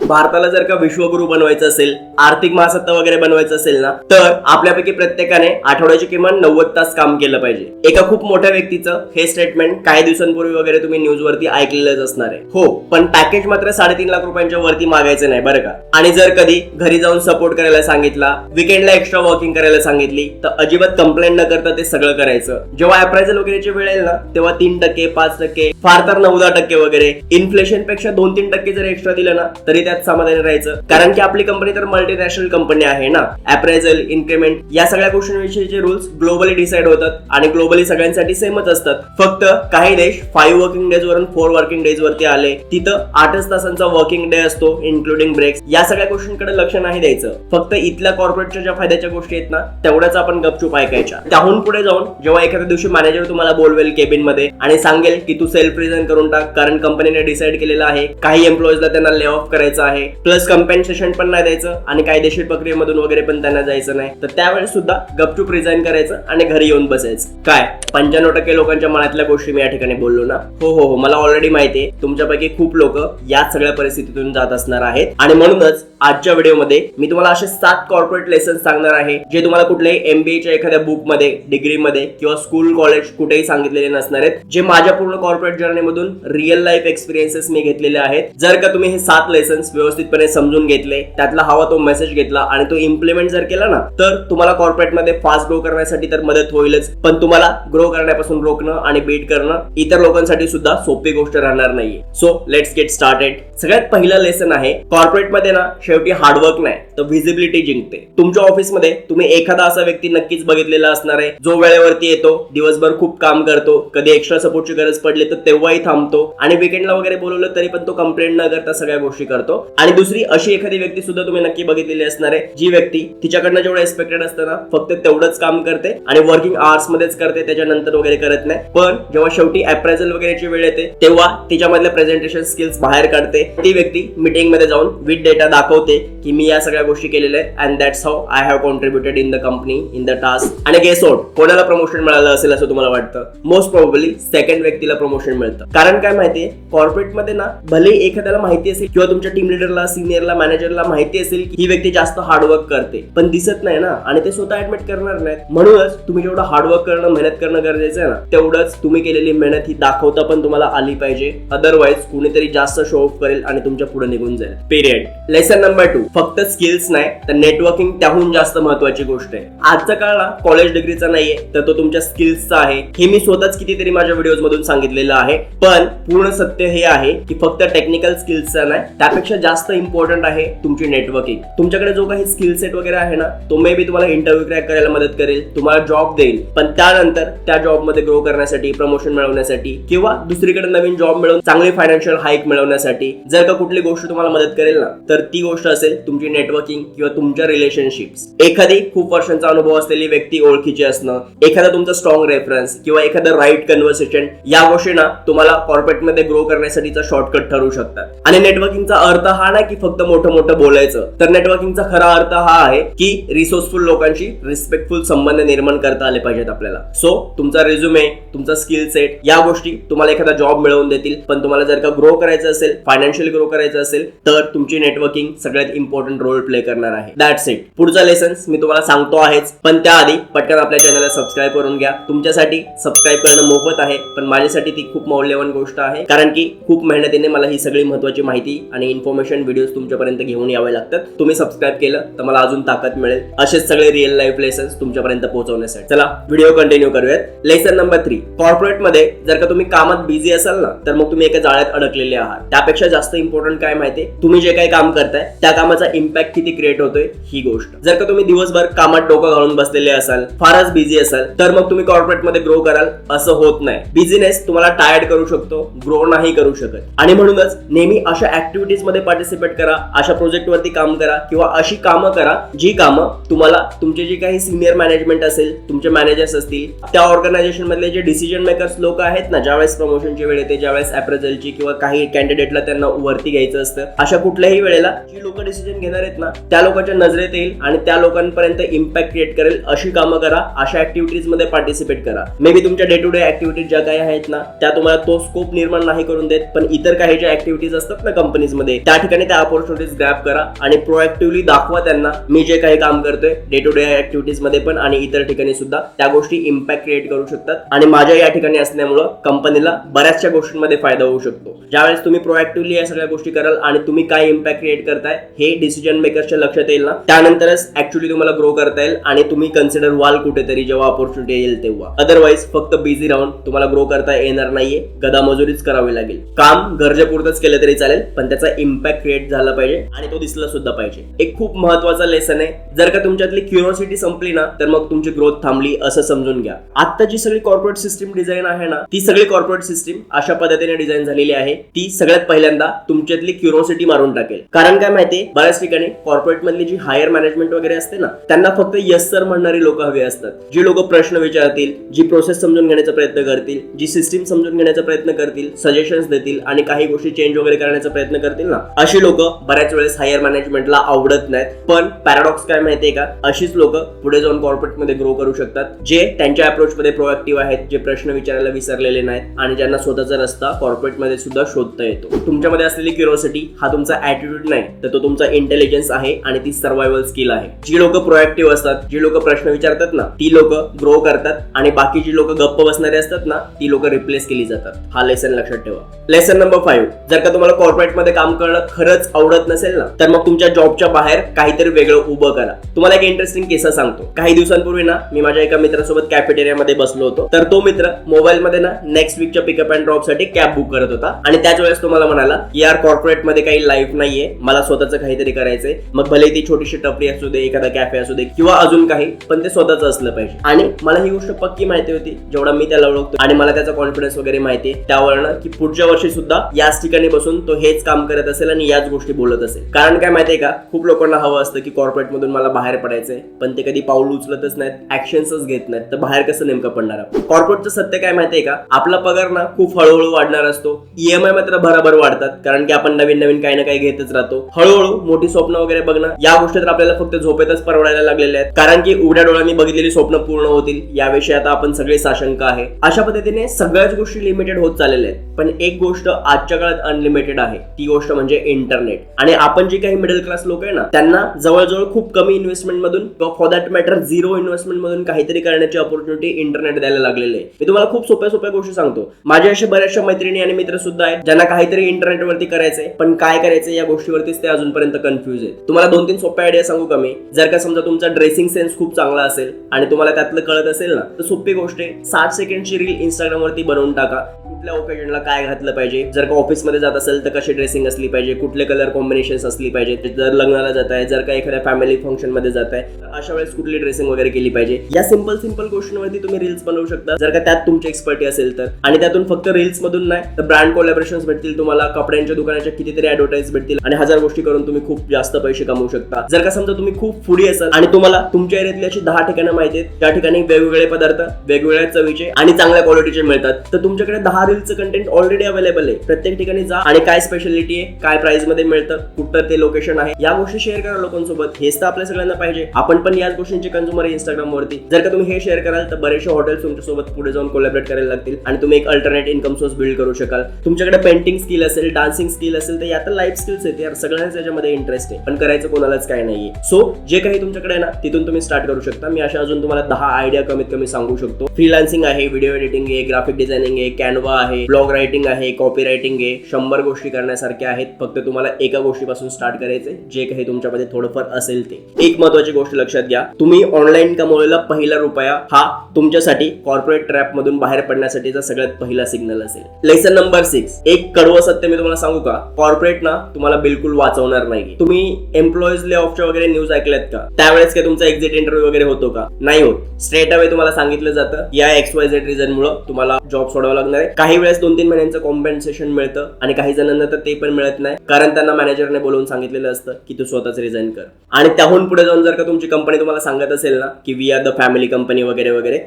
भारताला जर का विश्वगुरु बनवायचं असेल, आर्थिक महासत्ता वगैरे बनवायचं असेल ना, तर आपल्यापैकी प्रत्येकाने आठवड्याचे किमान 90 तास काम केलं पाहिजे. एका खूप मोठ्या व्यक्तीचं हे स्टेटमेंट काही दिवसांपूर्वी वगैरे तुम्ही न्यूज वरती ऐकलेलंच असणार आहे. हो, पण पॅकेज मात्र 3.5 लाख रुपयांच्या वरती मागायचं नाही बरं का. आणि जर कधी घरी जाऊन सपोर्ट करायला सांगितला, विकेंडला एक्स्ट्रा वर्किंग करायला सांगितली, तर अजिबात कंप्लेंट न करता ते सगळं करायचं. जेव्हा अप्रायझल वगैरेची वेळ येईल ना, तेव्हा 3%, 5%, फार तर 9-10% वगैरे इन्फ्लेशन पेक्षा 2-3% जर एक्स्ट्रा दिलं ना, तरी त्यात समाधानी राहायचं. कारण की आपली कंपनी तर मल्टीनॅशनल कंपनी आहे ना. अप्रायझल, इन्क्रीमेंट या सगळ्या गोष्टींविषयीचे रूल्स ग्लोबली डिसाइड होतात आणि ग्लोबली सगळ्यांसाठी सेमच असतात. फक्त काही देश 5 वर्किंग डेज वरून 4 वर्किंग डेज वरती आले, तिथं 8 तासांचा वर्किंग डे असतो इन्क्लुडिंग ब्रेक्स. या सगळ्या गोष्टींकडे लक्ष नाही द्यायचं. फक्त इथल्या कॉर्पोरेटच्या ज्या फायद्याच्या गोष्टी आहेत ना, तेवढ्याच आपण गपचूप ऐकायच्या. त्याहून पुढे जाऊन जेव्हा एखाद्या दिवशी मॅनेजर तुम्हाला बोलवेल केबिन मध्ये आणि सांगेल की तू सेल्फ रिझाइन करून टाक, कारण कंपनीने डिसाइड केलेलं आहे काही एम्प्लॉईजला त्यांना ले ऑफ करायचं आहे, प्लस कम्पेन्सेशन पण नाही द्यायचं आणि कायदेशीर प्रक्रियेमधून वगैरे पण त्यांना जायचं नाही, तर त्यावेळेस सुद्धा गपचूप रिझाइन करायचं आणि घरी येऊन बसायचं. काय 95% लोकांच्या मनातल्या गोष्टी मी या ठिकाणी बोललो ना? हो, मला ऑलरेडी माहिती आहे तुमच्यापैकी खूप लोक या सगळ्या परिस्थितीतून जात असणार आहेत. आणि म्हणूनच आजच्या व्हिडिओमध्ये मी तुम्हाला असे 7 कॉर्पोरेट लेसन सांगणार आहे जे तुम्हाला कुठल्याही MBA एखाद्या बुक मध्ये, डिग्री मध्ये किंवा स्कूल कॉलेज कुठेही सांगितलेले नसणार आहेत, जे माझ्या पूर्ण कॉर्पोरेट जर्नी मधून रिअल लाईफ एक्सपिरियन्सेस मी घेतलेले आहेत. जर का तुम्ही हे 7 लेसन्स व्यवस्थितपणे समजून घेतले, त्यातला हवा तो मेसेज घेतला आणि तो इम्प्लिमेंट जर केला ना, तर तुम्हाला कॉर्पोरेट मध्ये फास्ट ग्रो करण्यासाठी तर मदत होईलच, पण तुम्हाला ग्रो करण्यापासून रोखणं आणि बीट करणं इतर लोकांसाठी सुद्धा सोपी गोष्ट राहणार नाहीये. So let's get started. सगळ्यात पहिलं लेसन आहे, कॉर्पोरेट मध्ये ना शेवटी हार्डवर्क नाही तर व्हिजिबिलिटी जिंकते. तुमच्या ऑफिसमध्ये तुम्ही एखादा असा व्यक्ती नक्कीच बघितलेला असणार आहे जो वेळेवरती येतो, दिवसभर खूप काम करतो, कधी एक्स्ट्रा सपोर्टची गरज पडली तर तेव्हाही थांबतो आणि विकेंडला वगैरे बोलवलं तरी पण तो कंप्लेंट न करता सगळ्या गोष्टी करतो. आणि दुसरी अशी एखादी व्यक्ती सुद्धा तुम्ही नक्की बघितलेली असणार आहे, जी व्यक्ती तिच्याकडनं जेवढं एक्सपेक्टेड असतं ना, फक्त तेवढंच काम करते आणि वर्किंग आवर्स मध्येच करते, त्याच्यानंतर वगैरे करत नाही. पण जेव्हा शेवटी अप्रायझल वगैरेची वेळ येते तेव्हा तिच्यामधल्या प्रेझेंटेशन स्किल्स बाहेर काढते. ती व्यक्ती मीटिंग मध्ये जाऊन विथ डेटा दाखवते की मी या सगळ्या गोष्टी केलेल्या आहेत and that's how I have contributed in the company in the task. आणि गेस आउट, कोणाला प्रमोशन मिळालं असेल असं तुम्हाला वाटतं? मोस्ट प्रोबेबली सेकंड व्यक्तीला प्रमोशन मिळतं. कारण काय माहितीये, कॉर्पोरेटमध्ये ना भले एखाद्याला माहिती असेल किंवा तुमच्या टीम लिडरला, सिनियरला, मॅनेजरला माहिती असेल की ही व्यक्ती जास्त हार्डवर्क करते, पण दिसत नाही ना आणि ते स्वतः ऍडमिट करणार नाहीत. म्हणूनच तुम्ही जेवढं हार्डवर्क करणं, मेहनत करणं गरजेचं आहे ना, तेवढंच तुम्ही केलेली मेहनत ही दाखवता पण तुम्हाला आली पाहिजे. अदरवाईज कुणीतरी जास्त शो ऑफ करेल आणि तुमच्या पुढे निघून जाईल. पिरियड. लेसन नंबर 2, फक्त स्किल्स नाही तर नेटवर्किंग त्याहून जास्त महत्वाची गोष्ट आहे. आजचा काळ ना कॉलेज डिग्रीचा नाहीये तर तो तुमच्या स्किल्सचा आहे. हे मी स्वतःच कितीतरी माझ्या व्हिडिओज मधून सांगितलेलं आहे. पण पूर्ण सत्य हे आहे की फक्त टेक्निकल स्किल्सचा नाही, त्यापेक्षा जास्त इम्पॉर्टंट आहे तुमची नेटवर्किंग. तुमच्याकडे जो काही स्किल सेट वगैरे आहे ना, तो मे बी तुम्हाला इंटरव्ह्यू क्रॅक करायला मदत करेल, तुम्हाला जॉब देईल, पण त्यानंतर त्या जॉब मध्ये ग्रो करण्यासाठी, प्रमोशन मिळवण्यासाठी किंवा दुसरीकडे नवीन जॉब मिळवून चांगली फायनान्शियल हाईक मिळवण्यासाठी जर का कुठली गोष्ट तुम्हाला मदत करेल ना, तर ती गोष्ट असेल तुमची नेटवर्किंग किंवा तुमच्या रिलेशनशिप्स. एखादी खूप वर्षांचा अनुभव असलेली व्यक्ती ओळखीची असणं, एखादा तुमचा स्ट्रॉंग रेफरन्स किंवा एखादा राईट कन्व्हर्सेशन, या गोष्टी ना तुम्हाला कॉर्पोरेटमध्ये ग्रो करण्यासाठीचा शॉर्टकट ठरू शकतात. आणि नेटवर्किंगचा अर्थ हा नाही की फक्त मोठं मोठं बोलायचं, तर नेटवर्किंगचा खरा अर्थ हा आहे की रिसोर्सफुल लोकांशी रिस्पेक्टफुल संबंध निर्माण करता आले पाहिजेत आपल्याला. सो तुमचा रिझ्युमे, तुमचा स्किल सेट या गोष्टी तुम्हाला एखादा जॉब मिळवून देतील, पण तुम्हाला जर का ग्रो करायचं असेल, फायनान्शियली ग्रो करायचं असेल, तर तुमची नेटवर्किंग सगळ्यात इम्पॉर्टंट रोल प्ले करणार आहे. That's it. पुढचा लेसन्स मी तुम्हाला सांगतो आहेच, पण त्याआधी पटकन आपल्या चॅनलला सबस्क्राईब करून घ्या. तुमच्यासाठी सबस्क्राईब करणं मोफत आहे, पण माझ्यासाठी ती खूप मौल्यवान गोष्ट आहे, कारण की खूप मेहनतीने मला ही सगळी महत्त्वाची माहिती आणि इन्फॉर्मेशन व्हिडिओज तुमच्यापर्यंत घेऊन यावे लागतात. तुम्ही सबस्क्राईब केलं तर मला अजून ताकद मिळेल असेच सगळे रिअल लाईफ लेसन्स तुमच्यापर्यंत पोहोचवण्यासाठी. चला व्हिडिओ कंटिन्यू करूयात. लेसन नंबर 3, कॉर्पोरेट मध्ये जर का तुम्ही कामात बिझी असाल ना, तर मग तुम्ही एका जाळ्यात अडकलेले आहात. त्यापेक्षा जास्त इम्पॉर्टंट काय माहितीये, तुम्ही जे काही काम करताय त्या कामाचा इम्पॅक्ट किती क्रिएट होतोय ही गोष्ट. जर का तुम्ही दिवसभर कामात डोकं घालून बसलेले असाल, फारच बिझी असाल, तर मग तुम्ही कॉर्पोरेट मध्ये ग्रो कराल असं होत नाही. बिझीनेस तुम्हाला टायर्ड करू शकतो, ग्रो नाही करू शकत. आणि म्हणूनच नेहमी अशा ऍक्टिव्हिटीज मध्ये पार्टिसिपेट करा, अशा प्रोजेक्ट वरती काम करा किंवा अशी कामं करा जी कामं तुम्हाला तुमचे जे काही सिनियर मॅनेजमेंट असेल, तुमचे मॅनेजर्स असतील, त्या ऑर्गनायझेशन मधले जे डिसिजन मेकर्स लोक आहेत ना, ज्यावेळेस प्रमोशनची वेळ येते, ज्यावेळेस अप्रेझलची किंवा काही कॅन्डिडेटला त्यांना वरती घ्यायचं असतं, अशा कुठल्याही वेळेला वेळेला जी लोक डिसिजन घेणार आहेत ना त्या लोकांच्या नजरेत येईल आणि त्या लोकांपर्यंत इम्पॅक्ट क्रिएट करेल अशी कामं करा, अशा ऍक्टिव्हिटीज मध्ये पार्टिसिपेट करा. मे बी तुमच्या डे टू डे ऍक्टिव्हिटीज ज्या काही आहेत ना त्या तुम्हाला तो स्कोप निर्माण नाही करून देत, पण इतर काही ज्या ऍक्टिव्हिटीज असतात ना कंपनीज मध्ये त्या ठिकाणी त्या ऑपॉर्च्युनिटीज ग्रॅब करा आणि प्रोएक्टिव्हली दाखवा त्यांना मी जे काही काम करतोय डे टू डे ऍक्टिव्हिटीज मध्ये पण आणि इतर ठिकाणी सुद्धा त्या गोष्टी इम्पॅक्ट क्रिएट करू शकतात. आणि माझ्या या ठिकाणी असल्यामुळं कंपनीला बऱ्याचशा गोष्टींमध्ये फायदा होऊ शकतो. ज्यावेळेस तुम्ही प्रोएक्टिव्हली या सगळ्या गोष्टी कराल आणि तुम्ही काय इम्पॅक्ट क्रिएट करताय हे डिसिजन मेकरच्या लक्षात येईल ना, त्यानंतरच ऍक्च्युअली तुम्हाला ग्रो करता येईल आणि तुम्ही कन्सिडर व्हाल कुठेतरी जेव्हा ऑपॉर्च्युनिटी येईल तेव्हा. अदरवाईज फक्त बिझी राहून तुम्हाला ग्रो करता येणार नाहीये, गदा मजुरीच करावी लागेल. काम गरजेपुरतच केलं तरी चालेल, पण त्याचा इम्पॅक्ट क्रिएट झाला पाहिजे आणि तो दिसला सुद्धा पाहिजे. एक खूप महत्वाचा लेसन आहे, जर का तुमच्यातली क्युरिओसिटी संपली ना तर मग तुमची ग्रोथ थांबली असं समजून घ्या. आता जी सगळी कॉर्पोरेट सिस्टीम डिझाईन आहे ना ती सगळी कॉर्पोरेट सिस्टीम अशा पद्धतीने डिझाईन झालेली आहे, ती सगळ्यात पहिल्यांदा तुमच्यातली क्युरिओसिटी मारून टाकेल. कारण काय माहितीये, बऱ्याच ठिकाणी कॉर्पोरेट मधली जी हायर मॅनेजमेंट वगैरे असते ना त्यांना फक्त यस सर म्हणणारी लोक हवी असतात. जी लोक प्रश्न विचारतील, जी प्रोसेस समजून घेण्याचा प्रयत्न करतील, जी सिस्टीम समजून घेण्याचा प्रयत्न करतील, सजेशन्स देतील आणि काही गोष्टी चेंज वगैरे करण्याचा प्रयत्न करतील ना, अशी लोक बऱ्याच वेळेस हायर मॅनेजमेंटला आवडत नाहीत. पण पॅराडॉक्स काय माहितीये का, अशीच लोक पुढे जाऊन कॉर्पोरेट मध्ये ग्रो करू शकतात, जे त्यांच्या अप्रोच मध्ये प्रोएक्टिव्ह आहेत, जे प्रश्न विचारायला विसरलेले नाहीत आणि ज्यांना स्वतःचा रस्ता कॉर्पोरेट मध्ये सुद्धा शोधता येतो. तुमच्यामध्ये असलेली क्युरिओसिटी हा तुमचा ऍटिट्यूड नाही तर तो तुमचा इंटेलिजन्स आहे आणि ती सर्व्हायवल स्किल आहे. जी लोक प्रोएक्टिव्ह असतात, जी लोक प्रश्न विचारतात ना ती लोक ग्रो करतात आणि बाकी जी लोक गप्प बसणारे असतात ना ती लोक रिप्लेस केली जातात. हा लेसन लक्षात ठेवा. लेसन नंबर 5, जर का तुम्हाला कॉर्पोरेट मध्ये काम करणं खरंच आवडत नसेल ना तर मग तुमच्या जॉबच्या बाहेर काहीतरी वेगळं उभं करा. तुम्हाला एक इंटरेस्टिंग किस्सा सांगतो. काही दिवसांपूर्वी ना मी माझ्या एका मित्रासोबत कॅफेटेरियामध्ये बसलो होतो, तर तो मित्र मोबाईल मध्ये ना नेक्स्ट वीकच्या पिकअप अँड ड्रॉप साठी कॅब बुक करत होता आणि त्याच वेळेस तो मला म्हणाला यार कॉर्पोरेट मध्ये काही लाईफ नाहीये, मला स्वतःचं काहीतरी करायचंय. मग भले ती छोटीशी टपरी असू दे, एखादा कॅफे असू दे किंवा अजून काही, पण ते स्वतःच असलं पाहिजे. आणि मला ही गोष्ट पक्की माहिती होती जेवढा मी त्याला ओळखतो आणि मला त्याचा कॉन्फिडन्स वगैरे माहिती आहे त्यावरनं की पुढच्या वर्षी सुद्धा याच ठिकाणी बसून तो हेच काम करत असेल आणि याच गोष्टी बोलत असेल. कारण काय माहितीये का, खूप लोकांना हवं असतं की कॉर्पोरेट मधून मला बाहेर पडायचंय, पण ते कधी पाऊल उचलतच नाहीत, ऍक्शन्सच घेत नाहीत, तर बाहेर कसं नेमकं पडणार आपण. कॉर्पोरेटचं सत्य काय माहितीये का, आपला पगार ना खूप हळूहळू वाढणार असतो, ईएमआय मात्र भराभर वाढतात, कारण की आपण नवीन नवीन काही ना काही घेतच राहतो. हळूहळू मोठी स्वप्न वगैरे बघणं या गोष्टी तर आपल्याला फक्त झोपेतच परवडायला लागलेल्या आहेत, कारण की उघड्या डोळ्यांनी बघितलेली स्वप्न पूर्ण होतील याविषयी आता आपण सगळे साशंक आहे. अशा पद्धतीने सगळ्याच गोष्टी लिमिटेड होत चाललेल्या आहेत, पण एक गोष्ट आजच्या काळात अनलिमिटेड आहे, ती गोष्ट म्हणजे इंटरनेट. आणि आपण जे काही मिडल क्लास लोक आहे ना त्यांना जवळजवळ खूप कमी इन्व्हेस्टमेंट मधून for that matter zero investment मधून काहीतरी करण्याची ऑपॉर्च्युनिटी इंटरनेट द्यायला लागलेले आहे. मी तुम्हाला खूप सोप्या सोप्या गोष्टी सांगतो. माझ्या अशा बऱ्याचशा मैत्रिणी आणि मित्र सुद्धा आहेत ज्यांना काहीतरी इंटरनेटवरती करायचंय, पण काय करायचं या गोष्टीवरतीच ते अजूनपर्यंत कन्फ्युज आहेत. तुम्हाला 2-3 सोप्या आयडिया सांगू का मी. जर का समजा तुमचा ड्रेसिंग सेन्स खूप चांगला असेल आणि तुम्हाला त्यातलं कळत असेल ना तर सोपी गोष्ट आहे, 60 सेकंडची रील इंस्टाग्राम वरती बनवून टाका. कुठल्या ओकेजनला काय घातलं पाहिजे, जर का ऑफिसमध्ये जात असेल तर कशी ड्रेसिंग असली पाहिजे, कुठले कलर कॉम्बिनेशन्स असली पाहिजे, जर लग्नाला जात आहे, जर का एखाद्या फॅमिली फंक्शन मध्ये जात आहे तर अशा वेळेस कुठली ड्रेसिंग वगैरे केली पाहिजे. या सिंपल गोष्टींवरती तुम्ही रील्स बनवू शकता जर का त्यात तुमची एक्सपर्टी असेल तर. आणि त्यातून फक्त रील्स मधून नाही तर ब्रँड कोलॅबोरेशन्स भेटतील तुम्हाला, कपड्यांच्या दुकानाच्या कितीतरी ऍडव्हर्टाईज भेटतील आणि 1000 गोष्टी करून तुम्ही खूप जास्त पैसे कमवू शकता. जर का समजा तुम्ही खूप फूडी असाल आणि तुम्हाला तुमच्या एरियातली अशी 10 ठिकाणं माहिती आहेत त्या ठिकाणी वेगवेगळे पदार्थ वेगवेगळ्या चवीचे आणि चांगल्या क्वालिटीचे मिळतात, तर तुमच्याकडे 10 रील्सचं कंटेंट ऑलरेडी अवेलेबल आहे. प्रत्येक ठिकाणी जा आणि काय स्पेशालिटी आहे, काय प्राइस मध्ये मिळतं, कुठं ते लोकेशन आहे, या गोष्टी शेअर करा लोकांसोबत. हेच तर आपल्या सगळ्यांना पाहिजे. आपण पण याच गोष्टींचे कंझ्युमर आहे इंस्टाग्राम वरती. जर का तुम्ही हे शेअर कराल तर बरेचसे हॉटेल्स तुमच्यासोबत पुढे जाऊन कोलॅबरेट करायला लागतील आणि तुम्ही एक अल्टरनेट इन्कम सोर्स बिल्ड करू शकाल. तुमच्याकडे पेंटिंग स्किल असेल, डान्सिंग स्किल असेल, तर या तर लाईफ स्किल्स आहेत यार, सगळ्यांनाच याच्यामध्ये इंटरेस्ट आहे, पण करायचं कोणालाच काय नाहीये. सो जे काही तुमच्याकडे आहे ना तिथून तुम्ही स्टार्ट करू शकता. मी अशा अजून तुम्हाला 10 आयडिया कमीत कमी सांगू शकतो. फ्रीलान्सिंग आहे, व्हिडिओ एडिटिंग आहे, ग्राफिक डिझायनिंग आहे, कॅनवा आहे, ब्लॉग रायटिंग आहे, कॉपी रायटिंग आहे. 100 गोष्टी करण्यासारख्या आहेत, फक्त तुम्हाला एका गोष्टीपासून स्टार्ट करायचंय, जे काही तुमच्यामध्ये थोडंफार असेल ते. एक महत्वाची गोष्ट लक्षात घ्या, तुम्ही ऑनलाईन कमवलेला पहिला रुपया हा तुमच्यासाठी कॉर्पोरेट ट्रॅप मधून बाहेर पडण्यासाठीचा सगळ्यात पहिला सिग्नल असेल. लेसन नंबर 6, एक कडवं सत्य मी तुम्हाला सांगू का, कॉर्पोरेट ना तुम्हाला बिलकुल वाचवणार नाही. तुम्ही एम्प्लॉईज ले ऑफच्या वगैरे न्यूज ऐकल्यात का? त्यावेळेस काय तुमचा एक्झिट इंटरव्ह्यू वगैरे होतो का? नाही होत. स्ट्रेट अवे तुम्हाला सांगितलं जातं या XYZ रिझन मुळे तुम्हाला जॉब सोडावा लागणार आहे. काही वेळेस 2-3 महिन्यांचं कॉम्पेन्सेशन मिळतं आणि काही जणांना तर ते पण मिळत नाही, कारण त्यांना मॅनेजरने बोलवून सांगितलेलं असतं की तू स्वतःच रिझाईन कर. आणि त्याहून पुढे जाऊन जर का तुमची कंपनी तुम्हाला सांगत असेल ना की we are the family company वगैरे वगैरे,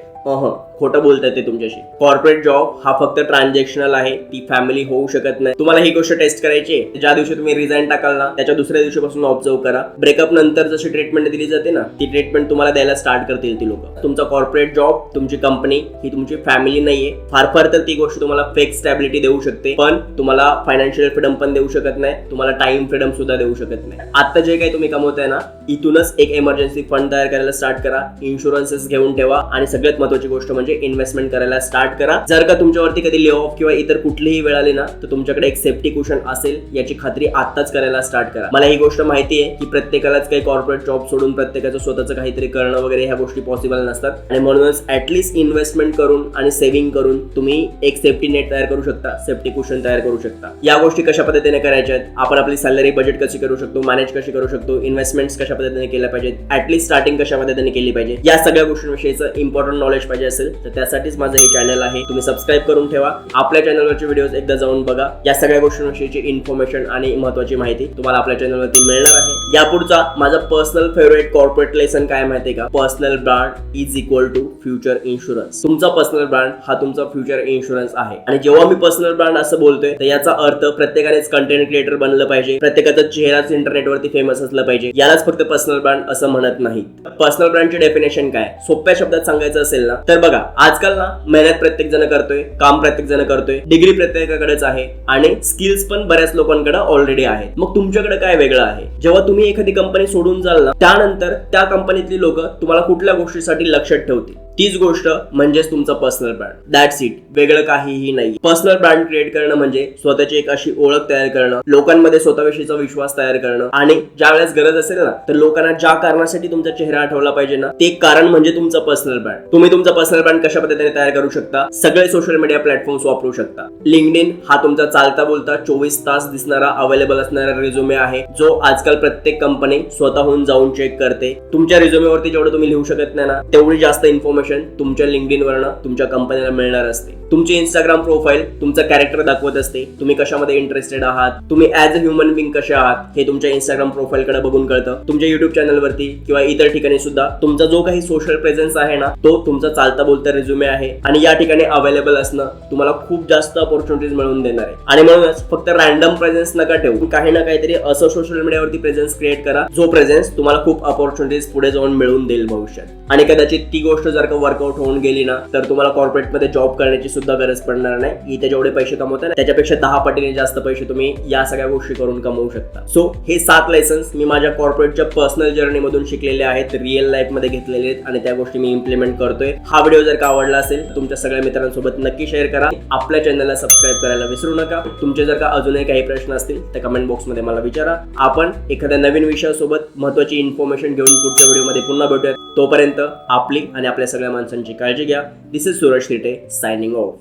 खोटं बोलतात ते तुमच्याशी. कॉर्पोरेट जॉब हा फक्त ट्रान्झॅक्शनल आहे, ती फॅमिली होऊ शकत नाही. तुम्हाला ही गोष्ट टेस्ट करायची आहे. ज्या दिवशी तुम्ही रिझाईन टाकाल ना त्याच्या दुसऱ्या दिवशीपासून ऑब्झर्व करा. ब्रेकअप नंतर जशी ट्रीटमेंट दिली जाते ना ती ट्रीटमेंट तुम्हाला द्यायला स्टार्ट करतील ती लोक. तुमचा कॉर्पोरेट जॉब, तुमची कंपनी ही तुमची फॅमिली नाहीये. फार तर ती गोष्ट तुम्हाला फेक स्टॅबिलिटी देऊ शकते, पण तुम्हाला फायनान्शियल फ्रीडम पण देऊ शकत नाही, तुम्हाला टाइम फ्रीडम सुद्धा देऊ शकत नाही. आता जे काही तुम्ही कमवताय ना इथूनच एक इमर्जन्सी फंड तयार करायला स्टार्ट करा, इन्शुरन्सेस घेऊन ठेवा आणि सगळ्यात महत्त्वाची गोष्ट म्हणजे इन्व्हेस्टमेंट करायला स्टार्ट करा. जर का तुमच्यावरती कधी ले ऑफ किंवा इतर कुठलीही वेळ आली ना तर तुमच्याकडे एक सेफ्टी कुशन असेल याची खात्री आत्ताच करायला स्टार्ट करा. मला ही गोष्ट माहिती आहे की प्रत्येकालाच काही कॉर्पोरेट जॉब सोडून प्रत्येकाचं स्वतःचं काहीतरी करणं वगैरे ह्या गोष्टी पॉसिबल नसतात आणि म्हणूनच ऍटलीस्ट इन्व्हेस्टमेंट करून आणि सेव्हिंग करून तुम्ही एक सेफ्टी नेट तयार करू शकता, सेफ्टी कुशन तयार करू शकता. या गोष्टी कशा पद्धतीने करायच्या आहेत, आपण आपली सॅलरी बजेट कशी करू शकतो, मॅनेज कशी करू शकतो, इन्व्हेस्टमेंट्स कशा पद्धतीने केल्या पाहिजेत, ऍटलीस्ट स्टार्टिंग कशा पद्धतीने केली पाहिजे, या सगळ्या गोष्टींविषयीचं इम्पॉर्टंट नॉलेज पाहिजे असेल तर त्यासाठीच माझं हे चॅनल आहे. तुम्ही सबस्क्राईब करून ठेवा. आपल्या चॅनलवरचे व्हिडिओज एकदा जाऊन बघा. या सगळ्या गोष्टींविषयीची इन्फॉर्मेशन आणि महत्त्वाची माहिती तुम्हाला आपल्या चॅनलवरती मिळणार आहे. यापुढचा माझा पर्सनल फेवरेट कॉर्पोरेट लेसन काय माहितीये का? Personal brand is equal to future insurance. तुमचा पर्सनल ब्रँड हा तुमचा फ्युचर इन्शुरन्स आहे. आणि जेव्हा मी पर्सनल ब्रँड असं बोलतोय तर याचा अर्थ प्रत्येकानेच कंटेंट क्रिएटर बनलं पाहिजे, प्रत्येकाचा चेहराच इंटरनेटवरती फेमस असलं पाहिजे. यालाच फक्त पर्सनल ब्रँड असं म्हणत नाही. पर्सनल ब्रँडची डेफिनेशन काय? सोप्या शब्दात सांगायचं असेल ना तर बघा, आजकाल ना मेहनत प्रत्येक जण करतोय, काम प्रत्येक जण करतोय, डिग्री प्रत्येकाकडेच आहे आणि स्किल्स पण बऱ्याच लोकांकडे ऑलरेडी आहेत. मग तुमच्याकडे काय वेगळं आहे? जेव्हा तुम्ही एखादी कंपनी सोडून जाल ना त्यानंतर त्या कंपनीतली लोक तुम्हाला कुठल्या गोष्टीसाठी लक्षात ठेवतील, तीच गोष्ट म्हणजेच तुमचा पर्सनल ब्रँड. दॅट्स इट, वेगळं काहीही नाही. पर्सनल ब्रँड क्रिएट करणं म्हणजे स्वतःची एक अशी ओळख तयार करणं, लोकांमध्ये स्वतःविषयीचा विश्वास तयार करणं आणि ज्या वेळेस गरज असेल ना तर लोकांना ज्या कारणासाठी तुमचा चेहरा आठवला पाहिजे ना ते कारण म्हणजे तुमचा पर्सनल ब्रँड. तुम्ही तुमचा पर्सनल ब्रँड कशा पद्धतीने तयार करू शकता? सगळे सोशल मीडिया प्लॅटफॉर्म्स वापरू शकता. लिंक्डइन हा तुमचा चालता बोलता 24 तास दिसणारा अवेलेबल असणारा रिझ्युमे आहे जो आजकाल प्रत्येक कंपनी स्वतःहून जाऊन चेक करते. तुमच्या रिझ्युमेवरती जेवढं तुम्ही लिहू शकत नाही ना तेवढी जास्त इन्फॉर्मेशन तुमच्या लिंक्डइन वरनं तुमच्या कंपनीला मिळणार असते. तुमची इंस्टाग्राम प्रोफाईल तुमचं कॅरेक्टर दाखवत असते, तुम्ही कशामध्ये इंटरेस्टेड आहात, तुम्ही ऍज अ ह्युमन बिंग कसे आहात हे तुमच्या इंस्टाग्राम प्रोफाईल कडे बघून कळतं. तुमच्या युट्यूब चॅनलवरती किंवा इतर ठिकाणी सुद्धा तुमचा जो काही सोशल प्रेझेन्स आहे ना तो तुमचा चालता बोलता रिझ्युमे आहे आणि या ठिकाणी अवेलेबल असणं तुम्हाला खूप जास्त ऑपॉर्च्युनिटीज मिळवून देणार आहे. आणि म्हणूनच फक्त रॅन्डम प्रेझेन्स नका ठेवू, काही ना काहीतरी असं सोशल मीडियावरती प्रेझेन्स क्रिएट करा जो प्रेझेन्स तुम्हाला खूप ऑपॉर्च्युनिटीज पुढे जाऊन मिळवून देईल भविष्यात. आणि कदाचित ती गोष्ट जर का वर्कआउट होऊन गेली ना तर तुम्हाला कॉर्पोरेटमध्ये जॉब करण्याची सुद्धा गरज पडणार नाही. इथे जेवढे पैसे कमवता ना त्याच्यापेक्षा 10 पटीने जास्त पैसे तुम्ही या सगळ्या गोष्टी करून कमवू शकता. सो हे 7 लेसन्स मी माझ्या कॉर्पोरेटच्या पर्सनल जर्नी मधून शिकलेले आहेत, रिअल लाईफ मध्ये घेतलेले आहेत आणि त्या गोष्टी मी इम्प्लिमेंट करतोय. हा व्हिडिओ जर का आवडला असेल तर तुमच्या सगळ्या मित्रांसोबत नक्की शेअर करा. आपल्या चॅनलला सबस्क्राईब करायला विसरू नका. तुमचे जर का अजूनही काही प्रश्न असतील तर कमेंट बॉक्समध्ये मला विचारा. आपण एखाद्या नवीन विषयासोबत महत्त्वाची इन्फॉर्मेशन घेऊन पुढच्या व्हिडिओमध्ये पुन्हा भेटूयात. तोपर्यंत आपली आणि आपल्या सगळ्या माणसांची काळजी घ्या. This is Suraj Thite signing of.